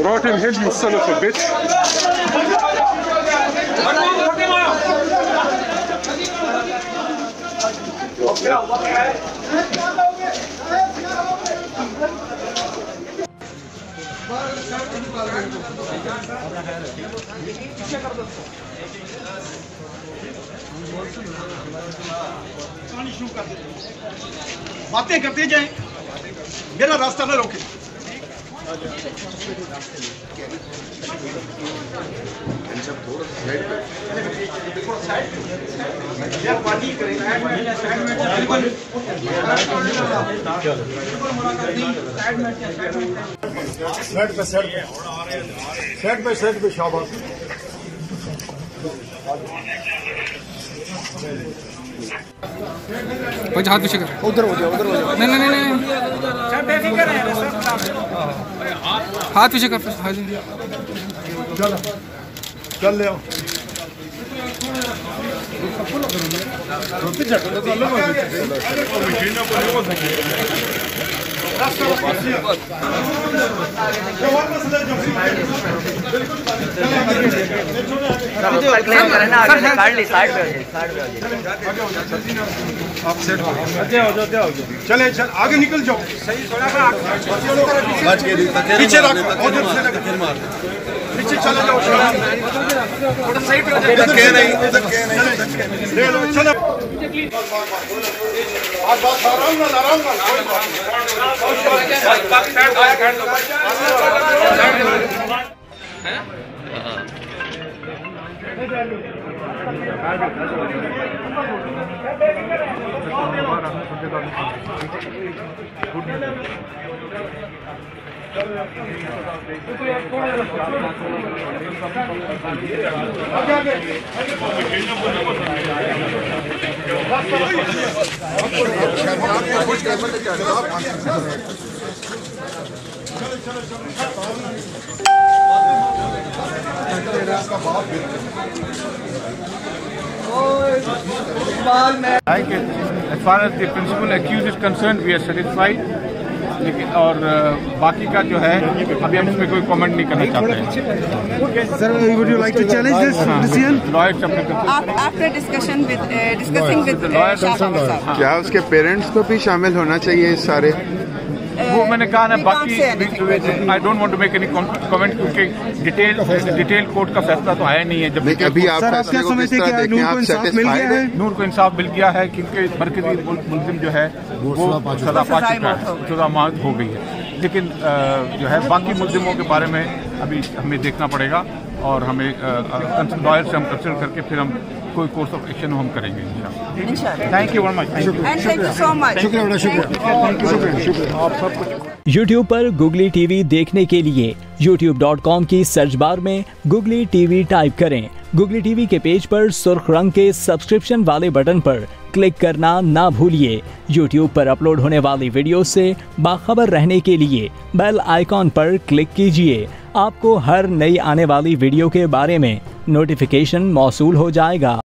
Brought him here, you son of a bitch. बातें करते जाएं, मेरा रास्ता न रोके। सेट पे शाबाश। हाथ पीछे कर, उधर हो जाओ, उधर हो जाओ। नहीं हाथ पीछे कर। चल ले आओ। चले चल आगे निकल जाओ। पीछे रखो, पीछे चले जाओ। चलो आराम As far as the principal accused is concerned, we are satisfied. लेकिन और बाकी का जो है अभी हम इसमें कोई कमेंट नहीं करना चाहते हैं। Sir, would you like to challenge this decision? Lawyers अपने after discussing with Shahbaz sir, क्या उसके पेरेंट्स को भी शामिल होना चाहिए इस सारे? वो मैंने कहा ना, बाकी I don't want to make any comment क्योंकि डिटेल कोर्ट का फैसला तो आया नहीं है। जब अभी आप फैसले को किस तरह देखें? आप सेटिस्फाइड हैं? नूर को इंसाफ मिल गया है क्योंकि मरकजी मुल्जिम जो है वो सजा पा चुका है, सजा मांग हो गई है। लेकिन जो है बाकी मुल्जिमों के बारे में अभी हमें देखना पड़ेगा और हमें लॉयर से हम कंसल्ट करके फिर हम कोई कोर्स ऑफ एक्शन हम करेंगे इंशाल्लाह। Thank you very much. and thank you so much। शुक्रिया। YouTube पर Googley TV देखने के लिए youtube.com की सर्च बार में Googley TV टाइप करें। Googley TV के पेज पर सुर्ख रंग के सब्सक्रिप्शन वाले बटन पर क्लिक करना ना भूलिए। YouTube पर अपलोड होने वाली वीडियो से बाखबर रहने के लिए बेल आइकॉन पर क्लिक कीजिए। आपको हर नई आने वाली वीडियो के बारे में नोटिफिकेशन मौसूल हो जाएगा।